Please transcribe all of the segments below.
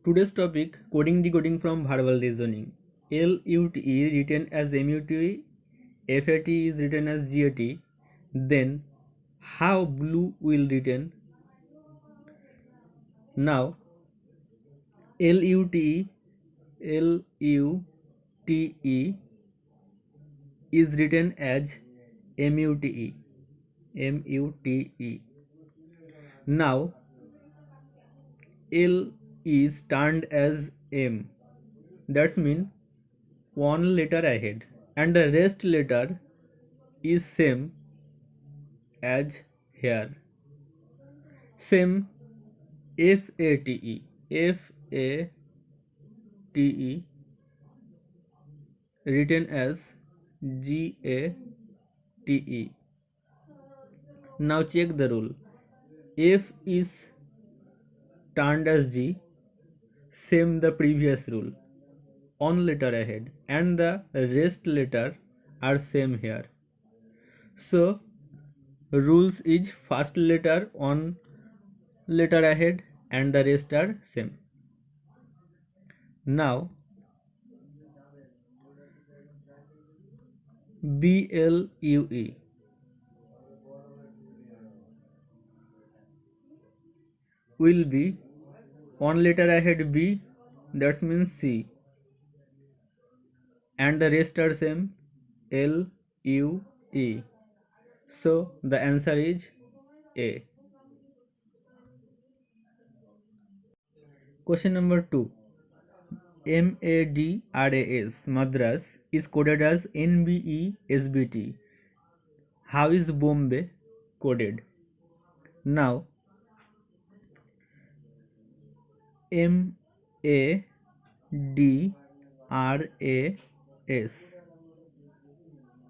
Today's topic coding decoding from verbal reasoning. LUT is written as MUT, FAT is written as GAT. Then how blue will written? Now LUTE is written as MUTE. Now L is turned as M. That's mean one letter ahead, and the rest letter is same as here. Same FATE written as GATE. Now check the rule. F is turned as G, same the previous rule, one letter ahead, and the rest letter are same here. So rules is first letter one letter ahead and the rest are same. Now BLUE will be one letter ahead B, that means C, and the rest are same LUE. So the answer is A. Question number 2. MADRAS Madras is coded as NBESBT. How is Bombay coded? Now MADRAS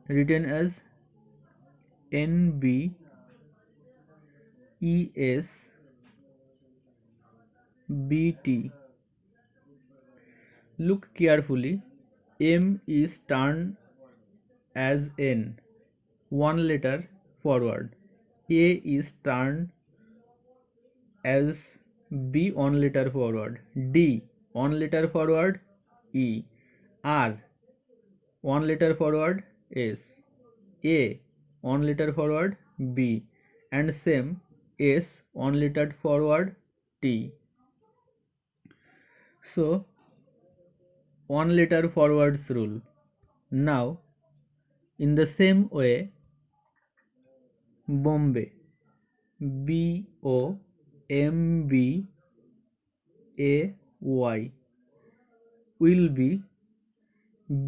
written as NBESBT. Look carefully. M is turned as N, one letter forward. A is turned as B, one letter forward. D, one letter forward. E. R, one letter forward. S. A, one letter forward. B, and same S, one letter forward. T. So one letter forwards rule. Now in the same way, Bombay BOMBAY will be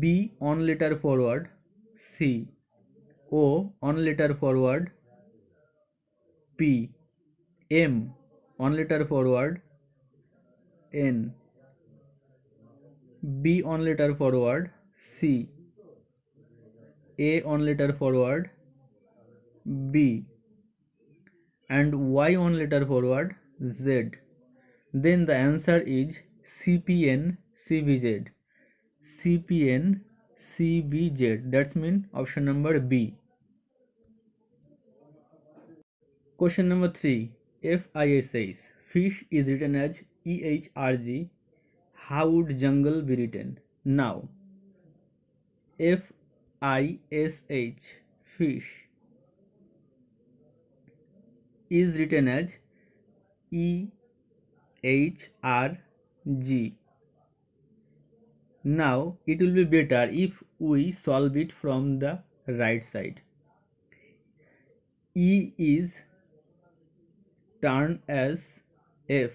B, one letter forward. C. O, one letter forward. P. M, one letter forward. N. B, one letter forward. C. A, one letter forward. B, and Y, one letter forward. Z. Then the answer is CPN CBZ. CPN CBZ. That's mean option number B. Question number 3. FIS says fish is written as EHRG. How would jungle be written? Now FISH fish is written as EHRG. Now it will be better if we solve it from the right side. E is turned as F.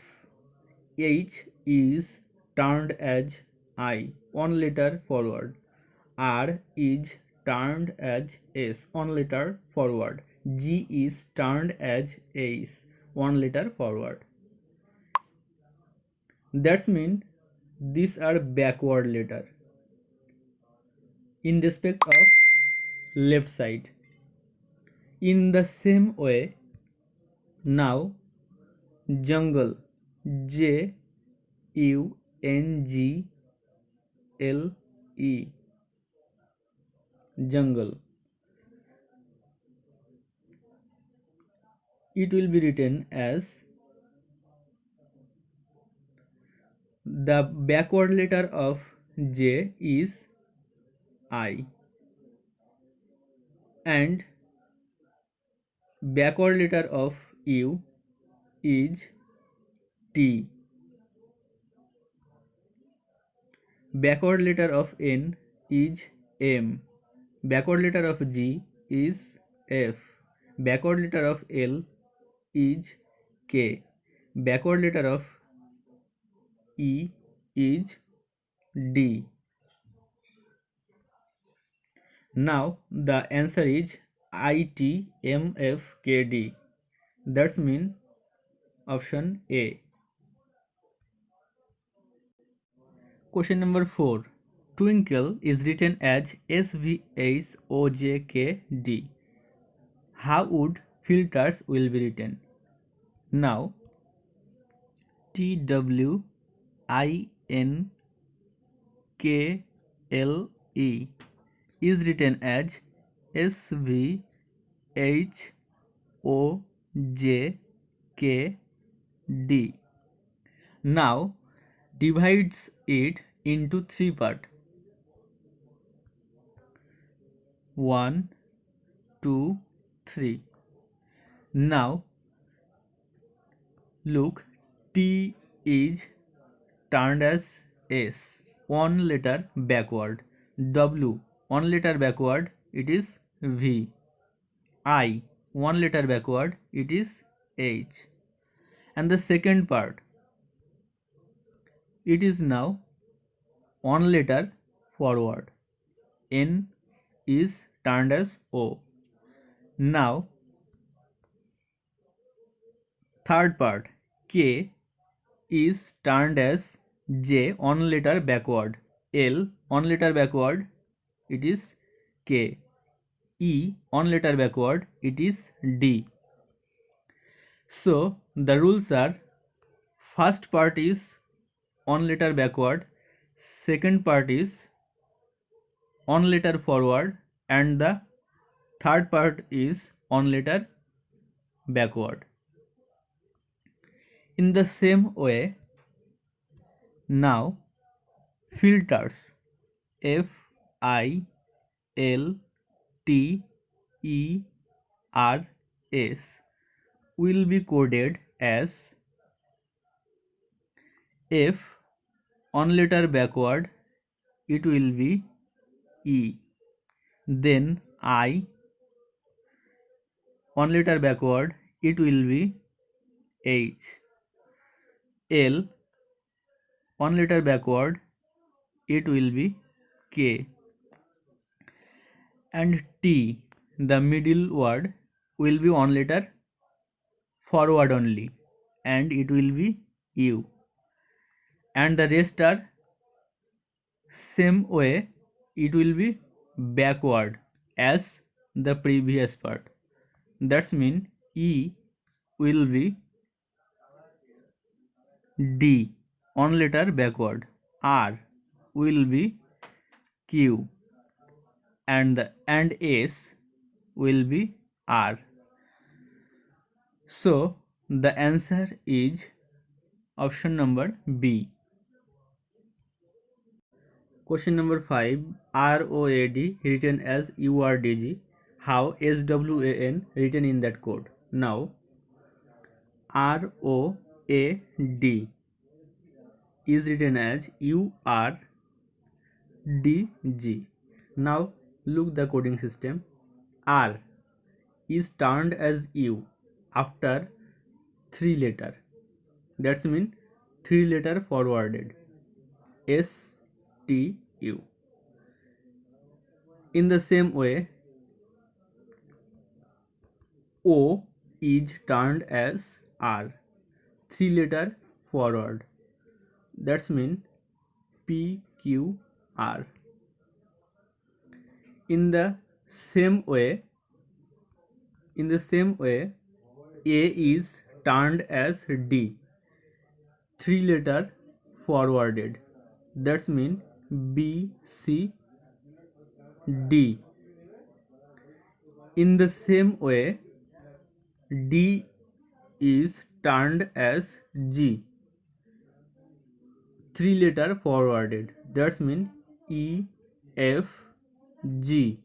H is turned as I, one letter forward. R is turned as S, one letter forward. G is turned as S, one letter forward. That's mean these are backward letter in respect of left side. In the same way, now jungle JUNGLE jungle, it will be written as The backward letter of J is I and backward letter of U is T. Backward letter of N is M. Backward letter of G is F. Backward letter of L is K. Backward letter of E is D. Now the answer is ITMFKD. That's mean option A. Question number 4. Twinkle is written as SVHOJKD. How would filters will be written? Now TWINKLE is written as SVHOJKD. Now divides it into three parts. 1, 2, 3. Now look, T is turned as S, one letter backward. W, one letter backward, it is V. I, one letter backward, it is H. And the second part, it is now one letter forward. N is turned as O. Now third part, K is turned as J, one letter backward. L, one letter backward, it is K. E, one letter backward, it is D. So the rules are, first part is one letter backward, second part is one letter forward, and the third part is one letter backward. In the same way, now filters FILTERS will be coded as F, one letter backward, it will be E. Then I, one letter backward, it will be H. L, one letter backward, it will be K. And T, the middle word, will be one letter forward only, and it will be U. And the rest are same way, it will be backward as the previous part. That's mean E will be D, one letter backward. R will be Q, and S will be R. So the answer is option number B. Question number 5. ROAD written as URDG. How SWAN written in that code? Now ROAD is written as URDG. Now look the coding system. R is turned as U after 3 letter. That's mean 3 letter forwarded. STU. In the same way, O is turned as R, 3 letter forward. That's mean PQR. In the same way, A is turned as D, 3 letter forwarded. That's mean BCD. In the same way, D is turned as G, 3 letter forwarded. That's mean E, F, G.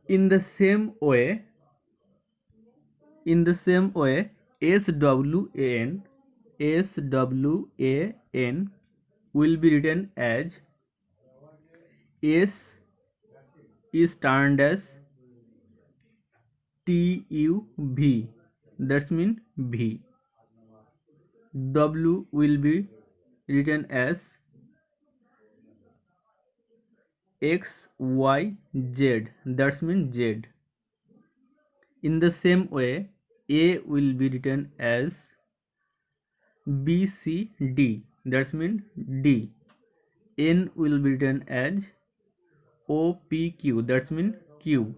In the same way, SWAN will be written as S is turned as TUV. That's mean V. W will be written as XYZ. That's mean Z. In the same way, A will be written as BCD. That's mean D. N will be written as OPQ. That's mean Q.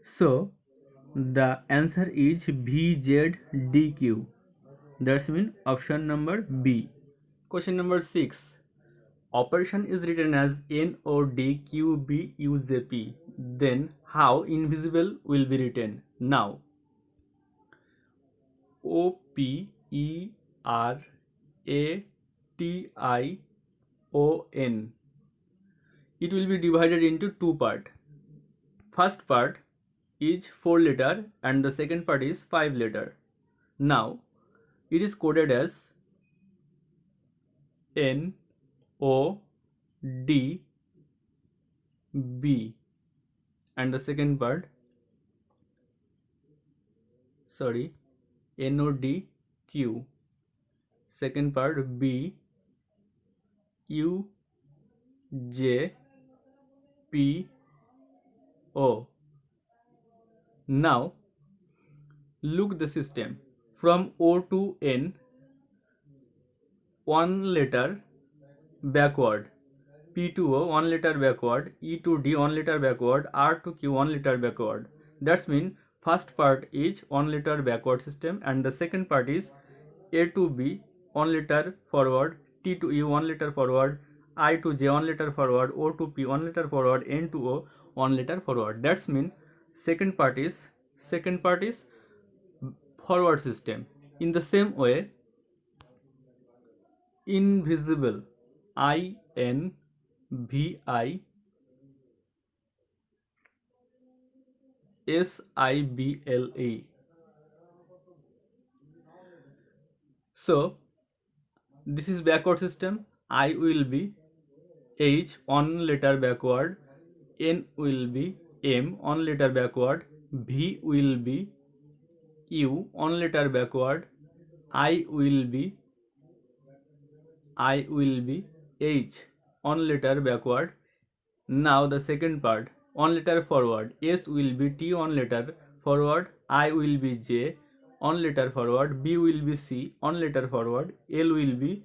So the answer is VZDQ. That's mean option number B. Question number 6. Operation is written as NODQBUJP. Then how invisible will be written? Now OPERATION. It will be divided into two parts. First part is 4 letter and the second part is 5 letter. Now it is coded as NODB and the second part NODQ, second part B UJPO. Now look the system. From O to N, 1 letter backward, P to O 1 letter backward, E to D 1 letter backward, R to Q 1 letter backward. That's mean first part is 1 letter backward system and the second part is A to B 1 letter forward, T to E 1 letter forward, I to J 1 letter forward, O to P 1 letter forward, N to O 1 letter forward. That's mean second part is forward system. In the same way, invisible, INVISIBLE. So this is backward system. I will be H 1 letter backward, N will be M 1 letter backward, V will be U 1 letter backward, I will be H 1 letter backward. Now the second part, 1 letter forward, S will be T 1 letter forward, I will be J 1 letter forward, B will be C 1 letter forward, L will be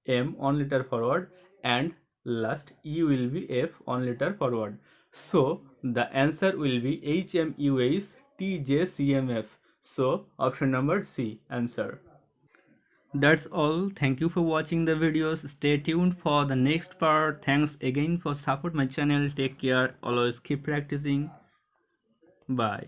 M 1 letter forward, and last E will be F 1 letter forward. So the answer will be HMUH TJCMF. So option number C answer. That's all. Thank you for watching the videos. Stay tuned for the next part. Thanks again for support my channel. Take care. Always keep practicing. Bye.